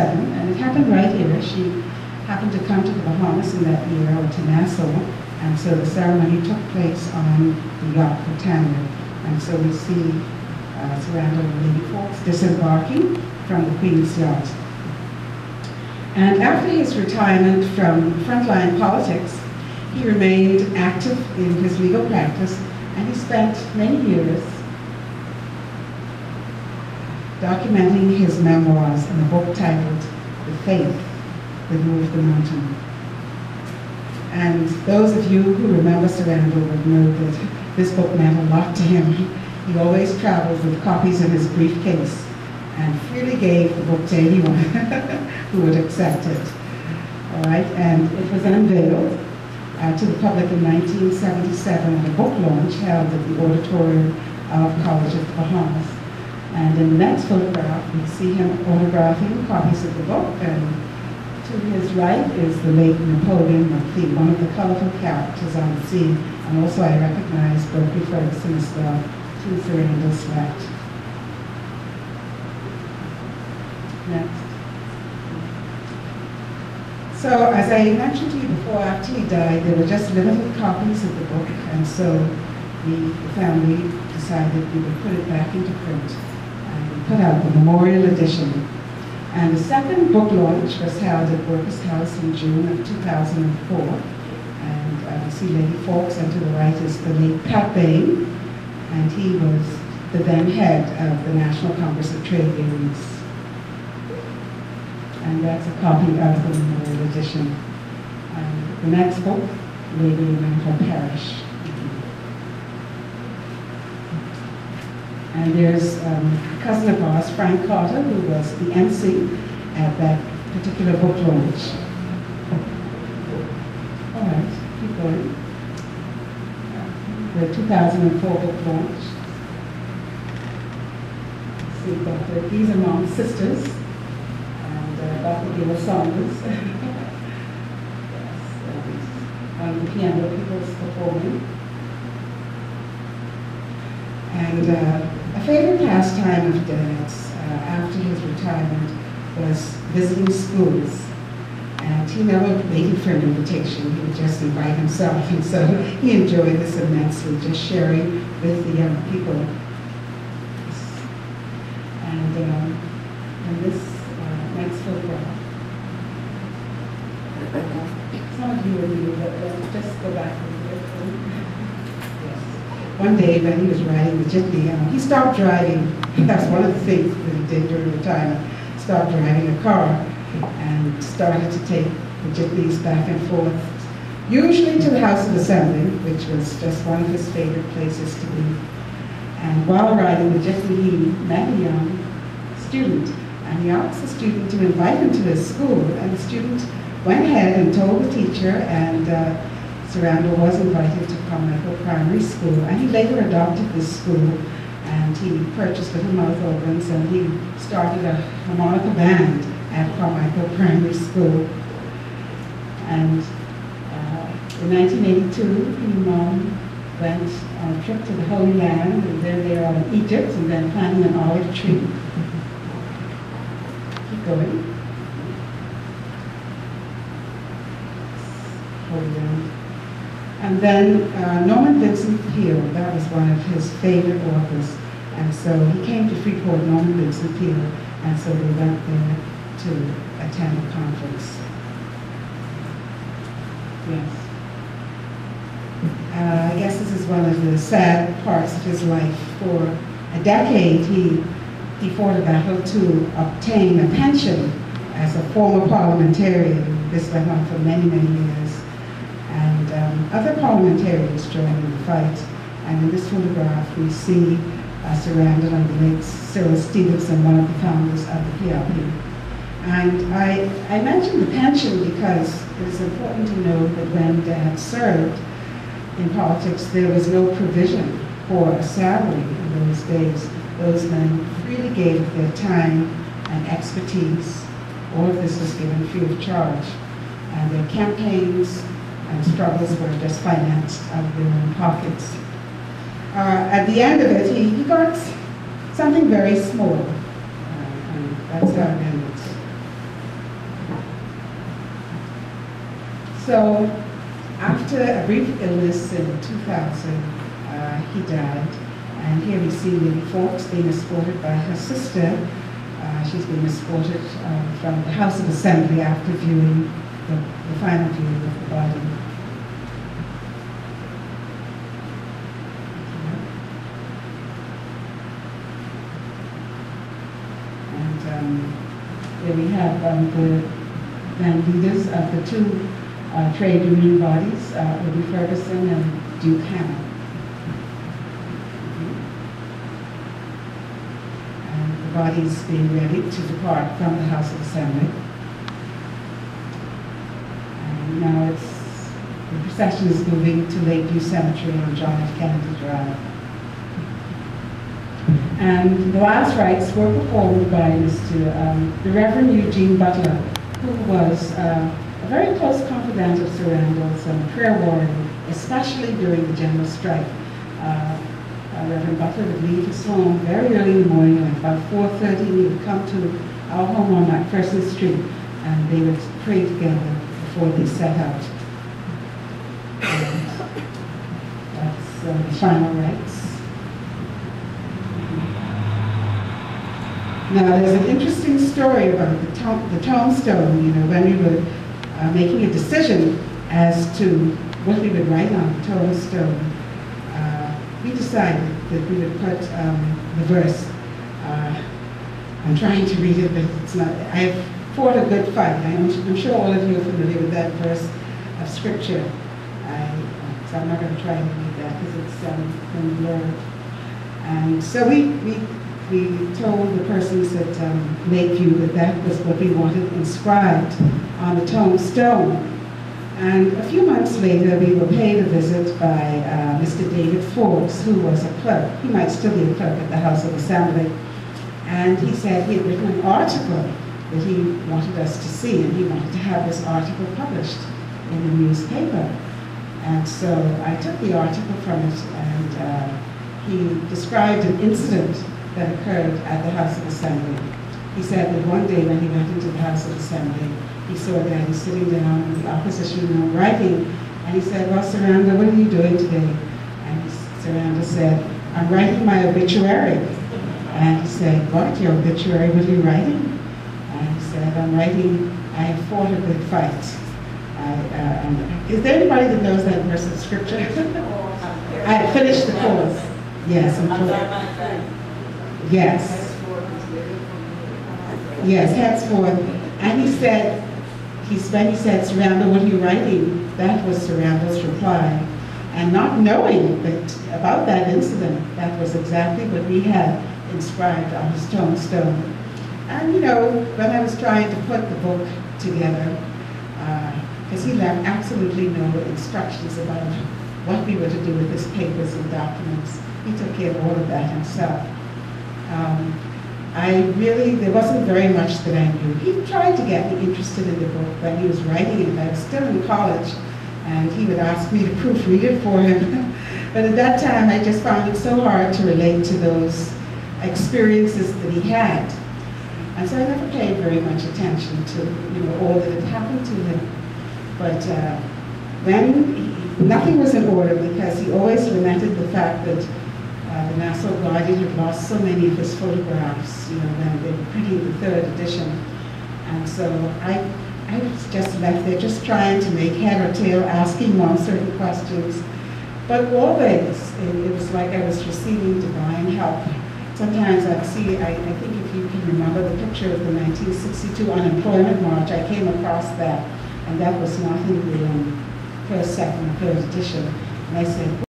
and it happened right here. She happened to come to the Bahamas in that year, or to Nassau, and so the ceremony took place on the yacht Britannia. And so we see Sir Randol and Lady Fawkes disembarking from the Queen's yacht. And after his retirement from frontline politics, he remained active in his legal practice, and he spent many years documenting his memoirs in a book titled The Faith That Moved the Mountain. And those of you who remember Sir Randol would know that this book meant a lot to him. He always traveled with copies in his briefcase and freely gave the book to anyone who would accept it. All right, and it was unveiled to the public in 1977 at a book launch held at the auditorium of College of the Bahamas. And in the next photograph, we see him autographing copies of the book, and to his right is the late Napoleon McLean, one of the colorful characters on the scene. And also I recognize Berkeley Ferguson as well, to Sir Randol's left. Next. So as I mentioned to you before, after he died, there were just limited copies of the book, and so the family decided we would put it back into print. Put out the memorial edition. And the second book launch was held at Workers' House in June of 2004. And we see Lady Fawkes, and to the right is the late Pat Bain, and he was the then head of the National Congress of Trade Unions. And that's a copy of the memorial edition. And the next book, Lady in Her Parish. And there's a cousin of ours, Frank Carter, who was the MC at that particular book launch. All right, keep going. The 2004 book launch. See, these are Mom's sisters, and Dr. Gila Saunders. Yes, on the piano, people's performing. And a favorite pastime of Dad's after his retirement was visiting schools. And he never waited for an invitation, he would just invite himself. And so he enjoyed this immensely, just sharing with the young people. And this next photograph. Some of you will know, but just go back a little bit. One day when he was riding the jitney, he stopped driving. That's one of the things that he did during retirement. Stopped driving a car and started to take the jitneys back and forth, usually to the House of Assembly, which was just one of his favorite places to be. And while riding the jitney, he met a young student, and he asked the student to invite him to his school, and the student went ahead and told the teacher, and Sir Randol was invited to Carmichael Primary School, and he later adopted this school, and he purchased little mouth organs, and he started a harmonica band at Carmichael Primary School. And in 1982, he and Mom went on a trip to the Holy Land, and then they are in Egypt, and then planting an olive tree. Keep going. Holy Land. And then Norman Vincent Peale, that was one of his favorite authors. And so he came to Freeport, Norman Vincent Peale, and so they went there to attend a conference. Yes. I guess this is one of the sad parts of his life. For a decade, he fought a battle to obtain a pension as a former parliamentarian. This went on for many, many years. And other parliamentarians joined in the fight. And in this photograph, we see Sir Randol and the late Cyril Stevenson, one of the founders of the PRP. And I mentioned the pension because it is important to know that when Dad served in politics, there was no provision for a salary in those days. Those men freely gave their time and expertise. All of this was given free of charge. And their campaigns and struggles were just financed out of their own pockets. At the end of it, he got something very small. And that's how it ended. So after a brief illness in 2000, he died. And here we see Lady Fawkes being escorted by her sister. She's being escorted from the House of Assembly after viewing the final view of the body. And here we have the then leaders of the two trade union bodies, Lady Ferguson and Duke Hannah. Bodies being ready to depart from the House of Assembly. And now the procession is moving to Lakeview Cemetery on John F. Kennedy Drive. And the last rites were performed by the Reverend Eugene Butler, who was a very close confidant of Sir Randol's prayer warrior, especially during the general strike. Reverend Butler would leave his home very early in the morning, like about 4:30, and he would come to our home on McPherson Street, and they would pray together before they set out. And that's the final rites. Now, there's an interesting story about the tombstone. You know, when we were making a decision as to what we would write on the tombstone, we decided that we would put the verse. I'm trying to read it, but it's not. I have fought a good fight. I'm sure all of you are familiar with that verse of scripture. So I'm not going to try to read that because it's in blurred. And so we told the persons at Lakeview that was what we wanted inscribed on the tombstone. And a few months later, we were paid a visit by Mr. David Forbes, who was a clerk. He might still be a clerk at the House of Assembly. And he said he had written an article that he wanted us to see, and he wanted to have this article published in the newspaper. And so I took the article from it, and he described an incident that occurred at the House of Assembly. He said that one day when he went into the House of Assembly, he saw Daddy sitting down in the opposition room writing, and he said, "Well, Sir Randol, what are you doing today?" And Sir Randol said, "I'm writing my obituary." And he said, "What, your obituary? What are you writing?" And he said, "I'm writing, I have fought a good fight." Is there anybody that knows that verse of scripture? I finished the course. Yes, yes. Yes, henceforth. And he said, when he said, "Sir Randol, what are you writing?" That was Sir Randol's reply. And not knowing that about that incident, that was exactly what we had inscribed on his tombstone. And you know, when I was trying to put the book together, because he left absolutely no instructions about what we were to do with his papers and documents. He took care of all of that himself. There wasn't very much that I knew. He tried to get me interested in the book when he was writing it. I was still in college, and he would ask me to proofread it for him. But at that time, I just found it so hard to relate to those experiences that he had. And so I never paid very much attention to all that had happened to him. But nothing was in order, because he always lamented the fact that the Nassau Guardian had lost so many of his photographs, when they were printing the 3rd edition. And so I was just left there just trying to make head or tail, asking one certain questions. But always, it was like I was receiving divine help. Sometimes I think if you can remember the picture of the 1962 unemployment march, I came across that, and that was not in the first, second, 3rd edition. And I said,